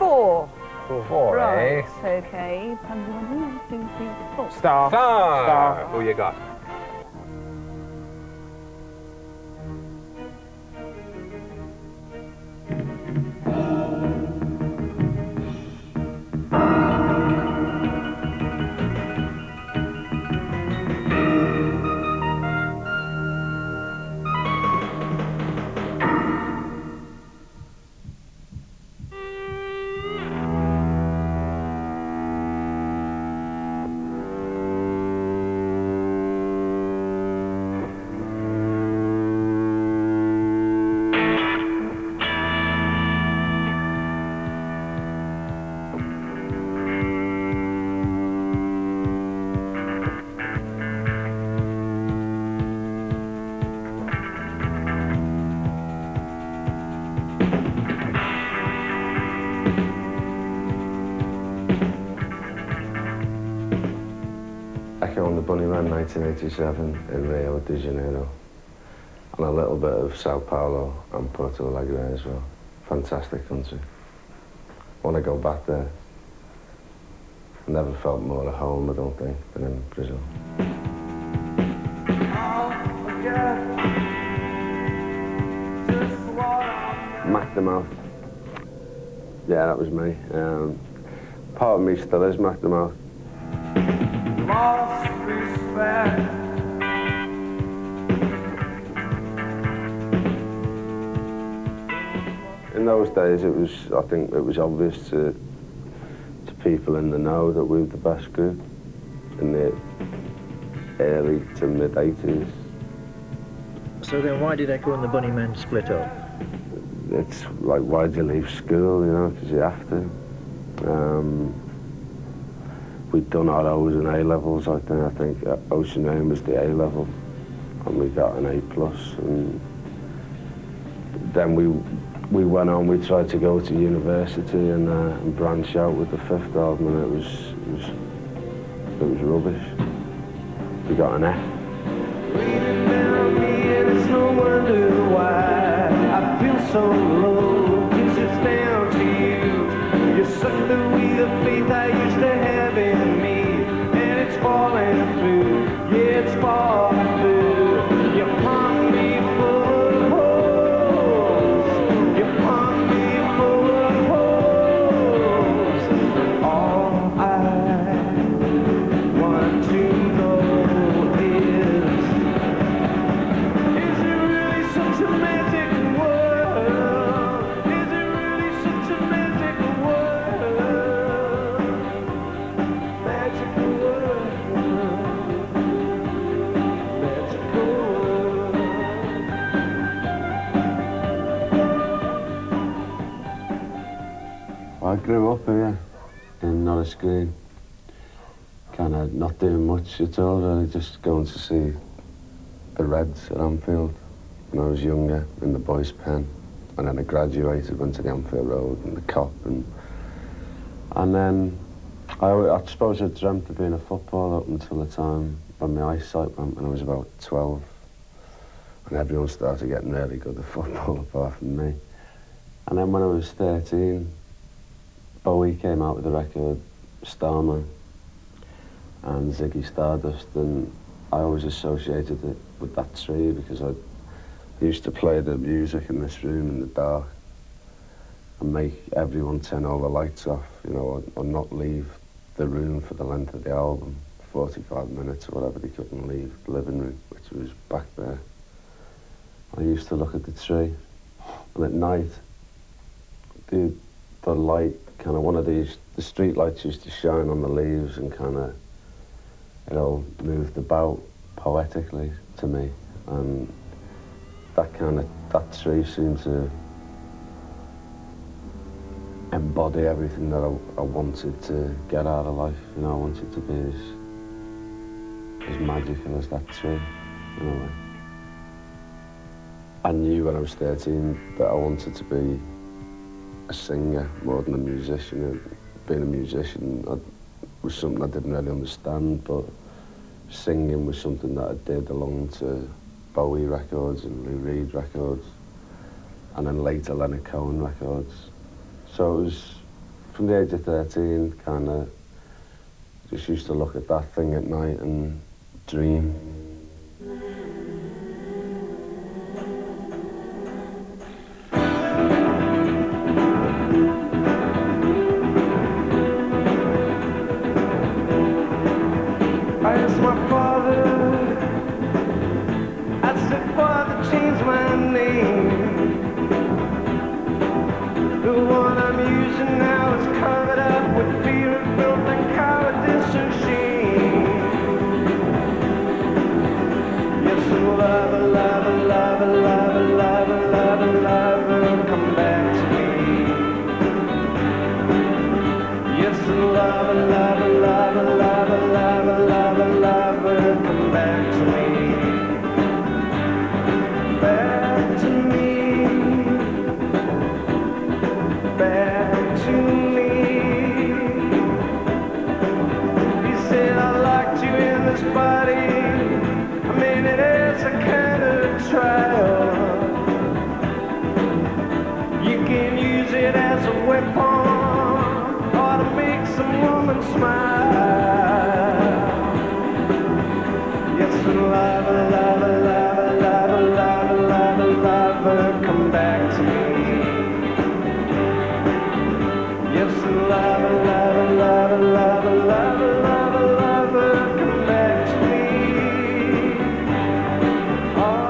4. 4, Right, eh? okay. 1, 2, 3, 4. Star. Star. Who you got? On the Bunnymen 1987 in Rio de Janeiro, and a little bit of Sao Paulo and Porto Alegre as well. Fantastic country. Want to go back there. Never felt more at home, I don't think, than in Brazil. Mac the Mouth. Yeah, that was me. Part of me still is Mac the Mouth. Lost respect. In those days, I think it was obvious to people in the know that we were the best group in the early to mid-80s. So then why did Echo and the Bunnymen split up? It's like, why'd you leave school, you know, because you have to. We'd done our O's and A-levels, I think Ocean Aim was the A-level, and we got an A+, and then we went on, we tried to go to university and branch out with the 5th album, and it was rubbish. We got an F. Raining down me, and it's no wonder why I feel so low, 'cause it's down to you. You suck the weed of faith I used to have in me, and it's falling through, yeah, it's falling through. You pump me full of holes, you pump me full of holes. All I want to know is it really such a magic world? Is it really such a magic world? Magic world. Magic world. I grew up here in Norris Green, kind of not doing much at all, really, just going to see the Reds at Anfield when I was younger, in the boys' pen, and then I graduated, went to the Anfield Road and the Cop, and then I suppose I dreamt of being a footballer up until the time when my eyesight went when I was about 12, and everyone started getting really good at football apart from me. And then when I was 13, Bowie came out with the record Starman and Ziggy Stardust, and I always associated it with that tree because I used to play the music in this room in the dark and make everyone turn all the lights off, you know, or not leave the room for the length of the album, 45 minutes or whatever. They couldn't leave the living room, which was back there. I used to look at the tree, and at night, the light, kind of one of these, the street lights used to shine on the leaves, and kind of it all moved about poetically to me, and that tree seemed to embody everything that I wanted to get out of life. You know, I wanted to be as magical as that tree, in a way. I knew when I was 13 that I wanted to be a singer more than a musician. Being a musician was something I didn't really understand, but singing was something that I did along to Bowie records and Lou Reed records, and then later Leonard Cohen records. So from the age of 13, kind of just used to look at that thing at night and dream. I asked my father, I said, Father, change my name. The one I'm using now is covered up with fear and filth and cowardice and shame. Yes, and love, love, love, love, love, love, love, come back to me. Yes, and love, love, love, love, love, love, love, come back to me. Back to me. Back to me. He said, I locked you in this body. I mean it as a kind of trial. You can use it as a weapon or to make some woman smile. Yes, and love, love, love, love, love, love, love, come back to me. Yes, and love, love, love, love, love, love, love, come back to me. Oh.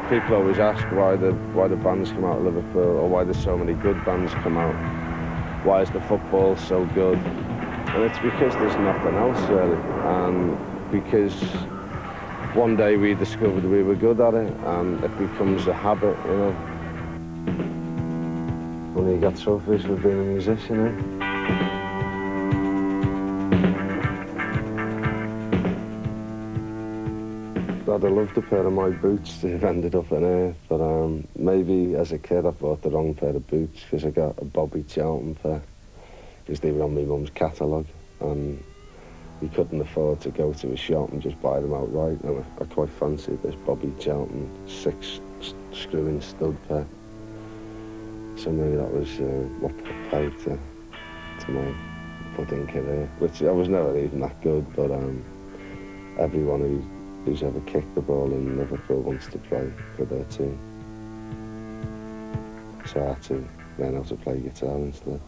People always ask why the bands come out of Liverpool, or why there's so many good bands come out. Why is the football so good? And it's because there's nothing else really, and because one day we discovered we were good at it, and it becomes a habit, you know. When you get trophies for being a musician, eh? I'd have loved a pair of my boots to have ended up in here, but maybe as a kid I bought the wrong pair of boots because I got a Bobby Charlton pair because they were on my mum's catalogue, and we couldn't afford to go to a shop and just buy them outright. And I quite fancied this Bobby Charlton 6-screw-in stud pair, so maybe that was what paid to my budding career, which I was never even that good, but everyone who's ever kicked the ball in Liverpool wants to play for their team. So I had to learn how to play guitar instead.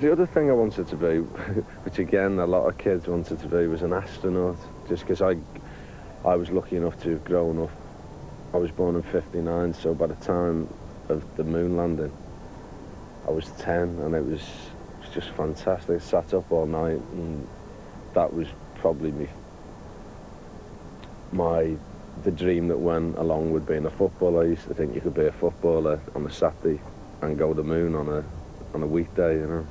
The other thing I wanted to be, which again a lot of kids wanted to be, was an astronaut, just because I was lucky enough to have grown up. I was born in '59, so by the time of the moon landing I was 10, and it was just fantastic. I sat up all night, and that was probably the dream that went along with being a footballer. I used to think you could be a footballer on a Saturday and go to the moon on a weekday, you know.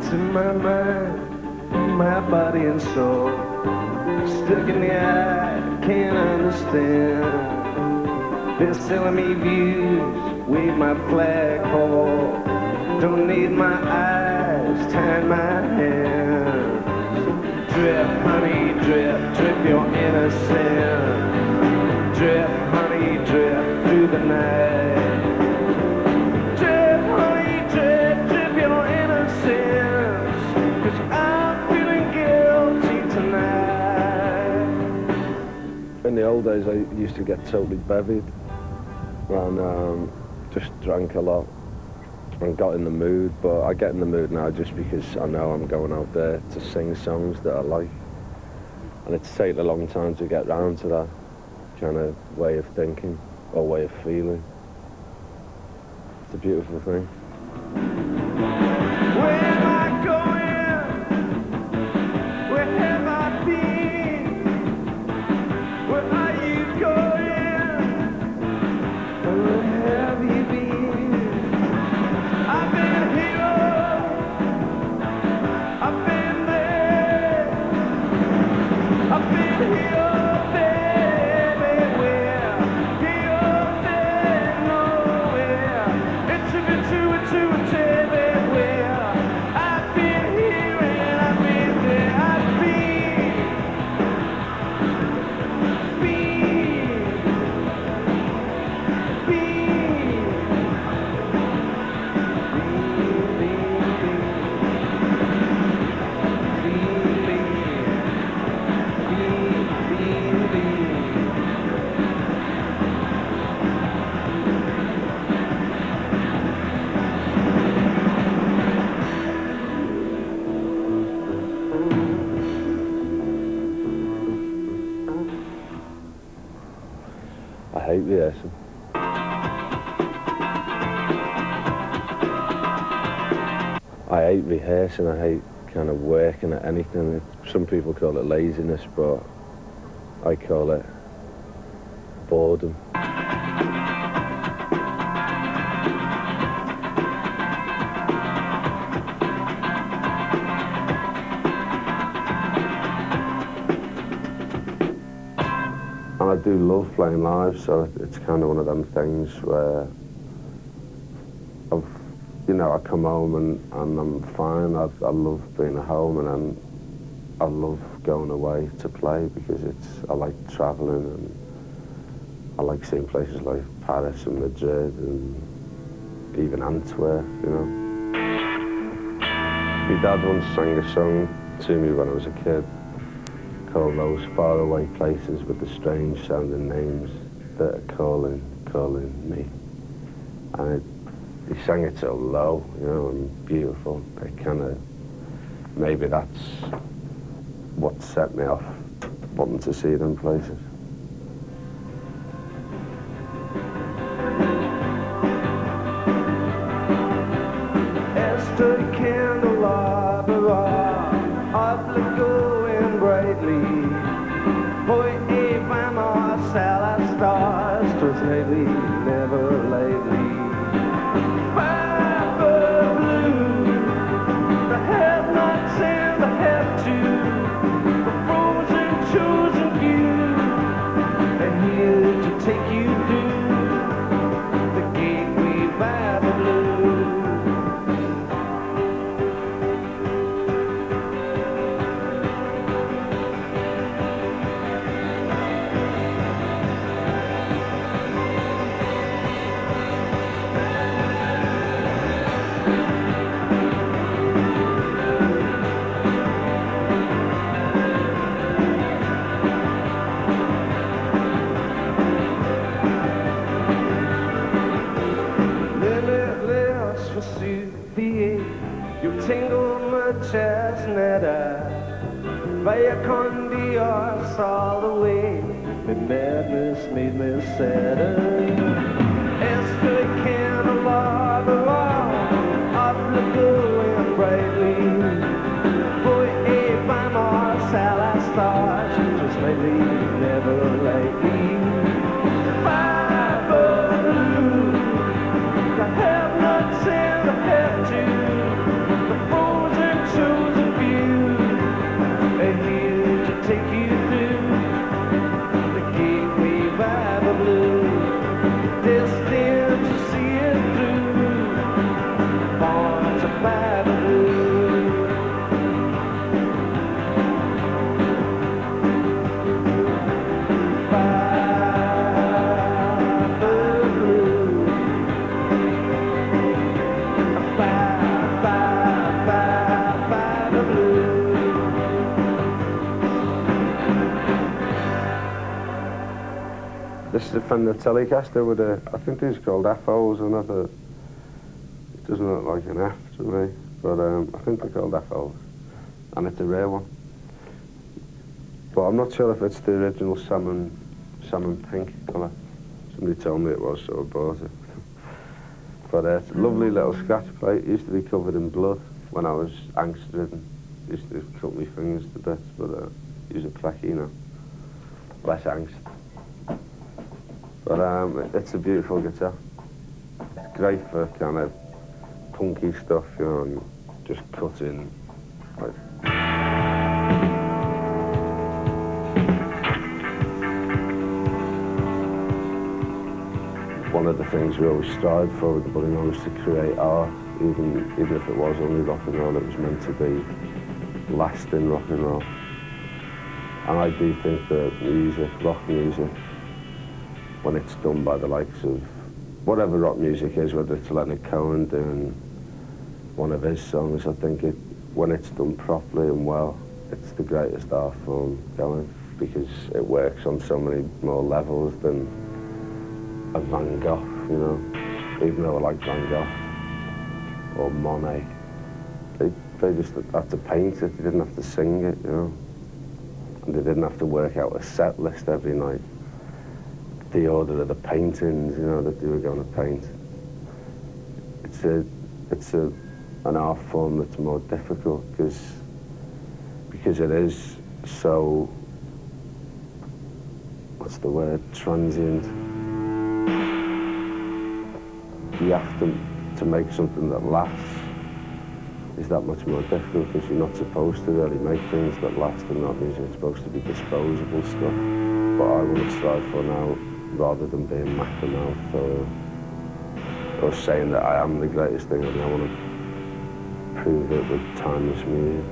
It's in my mind, my body and soul. Stuck in the eye, can't understand. They're selling me views, wave my flagpole. Don't need my eyes, tie my hands. Drip, honey, drip, drip your innocence. Drip, honey, drip through the night. Drip, honey, drip, drip your innocence. 'Cause I'm feeling guilty tonight. In the old days, I used to get totally bevied and just drank a lot and got in the mood. But I get in the mood now just because I know I'm going out there to sing songs that I like. And it's taken a long time to get round to that kind of way of thinking or way of feeling. It's a beautiful thing. Where am I going? Where have I been? Where are you going? Where have you been? I've been here, I've been there, I've been here, there, everywhere, here, there, nowhere. It's everywhere. I've been here and I've been there. I've been. I hate rehearsing. I hate rehearsing, I hate kind of working at anything. Some people call it laziness, but I call it boredom. And I do love playing live, so it's kind of one of them things where I come home and I'm fine. I love being at home, and then I love going away to play because I like travelling, and I like seeing places like Paris and Madrid and even Antwerp, My dad once sang a song to me when I was a kid called "Those Faraway Places with the Strange Sounding Names That Are Calling Me." And he sang it so low, and beautiful. It kind of, maybe that's what set me off wanting to see them places. Esther candelabra, obliquing brightly. Boy, Ava Marcella stars, 'twas lately, never lately. Fiber blue, the have-nots and the have-to, the frozen chosen few, are here to take you through the gateway by the blue. You tingle my chestnut eye, via Condios all the way. My madness made me sadder. Esther candelabra, obliquing brightly. Boy, if I'm Marcella stars, just lately, never lately. Fiber blue, the have-nots and the have-to, the frozen It's from the Telecaster with I think these are called FOs, and it doesn't look like an F to me, but I think they're called FOs, and it's a rare one. But I'm not sure if it's the original salmon pink colour. Somebody told me it was, so I bought it. But it's a lovely little scratch plate. It used to be covered in blood when I was angst-ridden. Used to cut my fingers to bits, but use a plecky now. Less angst. But it's a beautiful guitar. It's great for kind of punky stuff, you know, and just cut in. Like. One of the things we always strived for with the Bunnymen was to create art, even if it was only rock and roll. It was meant to be lasting rock and roll. And I do think that music, rock music, when it's done by the likes of whatever rock music is, whether it's Leonard Cohen doing one of his songs, I think when it's done properly and well, it's the greatest art form going, because it works on so many more levels than a Van Gogh, you know. Even though I like Van Gogh or Monet, they just had to paint it, they didn't have to sing it, you know. And they didn't have to work out a set list every night. The order of the paintings, you know, that they were going to paint. It's an art form that's more difficult because it is so, what's the word, transient. You have to make something that lasts is that much more difficult, because you're not supposed to really make things that last in rock music. It's supposed to be disposable stuff. But I want to strive for now, rather than being Mculloch or saying that I am the greatest thing, I want to prove it with timeless music.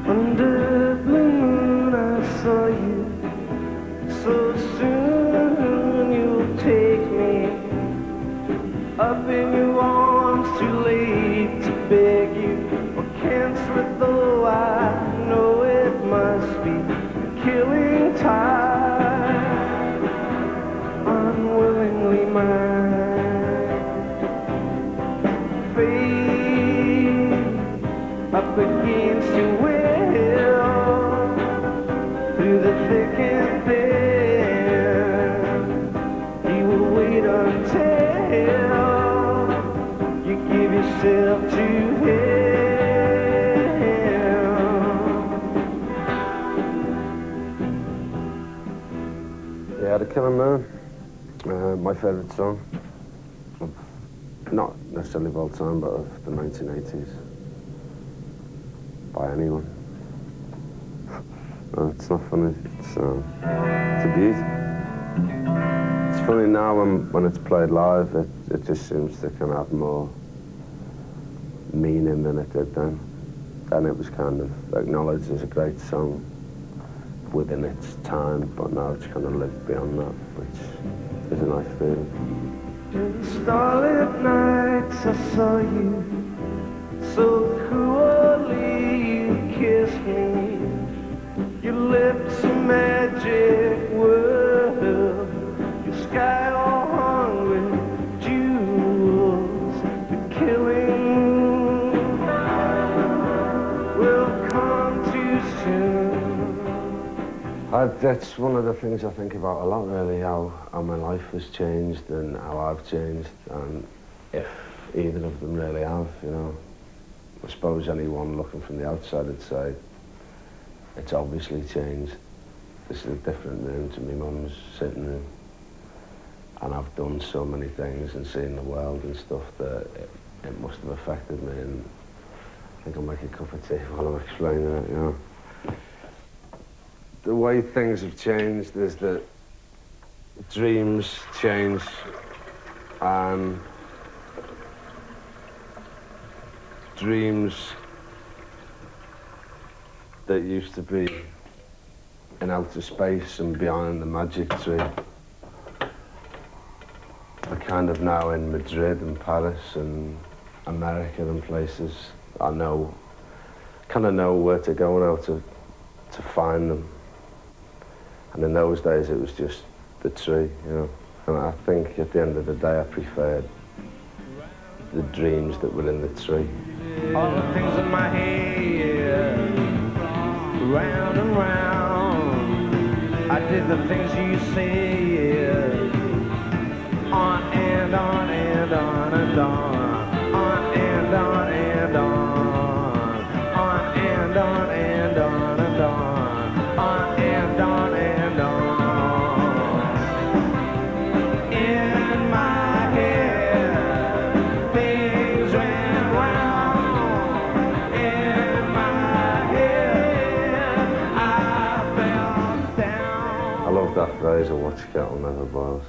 Under the blue moon I saw you, so soon you'll take me up in your arms, too late to beg you or cancel it, though I know it must be a killing time, unwillingly mine. Fate up against your will, through the thick and thin, you will wait until you give yourself to him. Yeah, The Killing Moon, my favourite song. Not necessarily of all time, but of the 1980s. By anyone. No, it's not funny. It's a beauty. It's funny now when it's played live. It just seems to kind of have more meaning than it did then. Then it was kind of acknowledged as a great song within its time, but now it's kind of lived beyond that, which is a nice feeling. In starlit nights I saw you, so cruelly you kissed me. Your lips a magic world, your sky all hung with jewels. The killing will come too soon. That's one of the things I think about a lot, really, how my life has changed and how I've changed, and if either of them really have, you know. I suppose anyone looking from the outside would say, it's obviously changed. This is a different room to my mum's sitting room. And I've done so many things and seen the world and stuff that it must have affected me, and I think I'll make a cup of tea while I'm explaining it, you know. The way things have changed is that dreams change, and dreams that used to be in outer space and behind the magic tree are kind of now in Madrid and Paris and America and places. I kind of know where to go now to find them. And in those days it was just the tree, you know. And I think at the end of the day I preferred the dreams that were in the tree. All the things in my head, round and round. I did the things you said, on and on and on and on and on and on, and on and on and on and on and on. In my head, things ran round. In my head, I fell down. I love that phrase, a watch kettle never boils.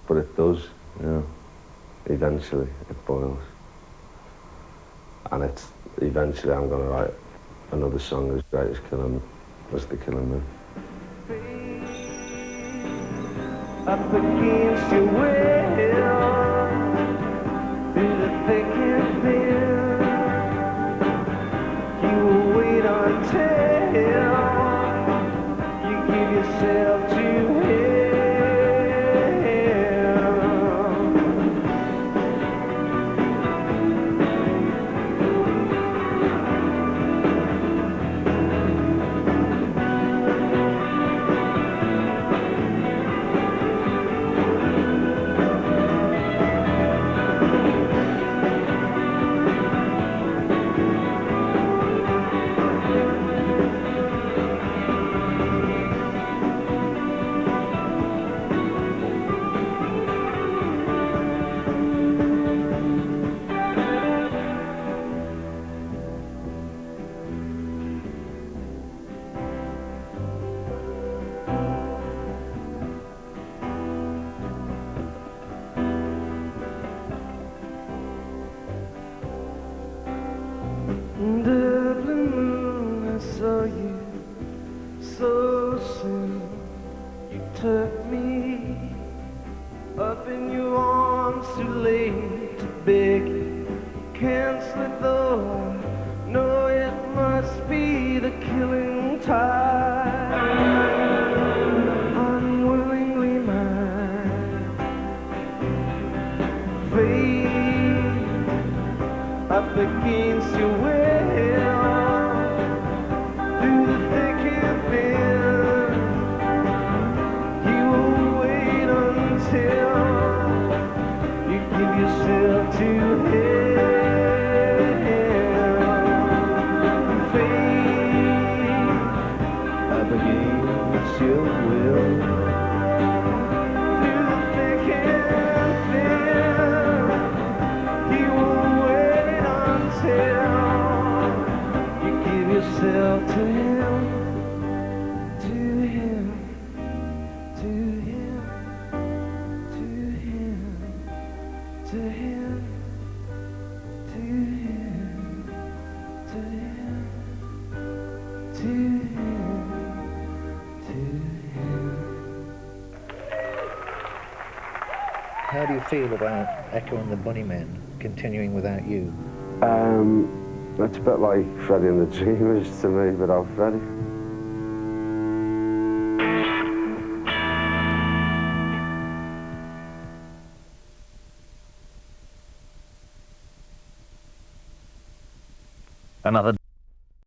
But it does, you know. Eventually it boils. And eventually I'm going to write another song as great as the Killing Moon. Up against your will, through the thick and thin, you will wait until you give yourself to him. The blue moon, I saw you so soon. You took me up in your arms too late to beg you. Cancel it though, no, it must be the killing tide. Unwillingly mine, fate up against your will. Through the thick and thin, you will wait until you give yourself to him. Fate up against your will. Through the thick and thin, he will wait until you give yourself to him, to him, to him, to him, to him, to him, to him, to him, to him. How do you feel about Echo and the Bunnymen continuing without you? It's a bit like Freddie and the Dreamers to me without Freddie. Another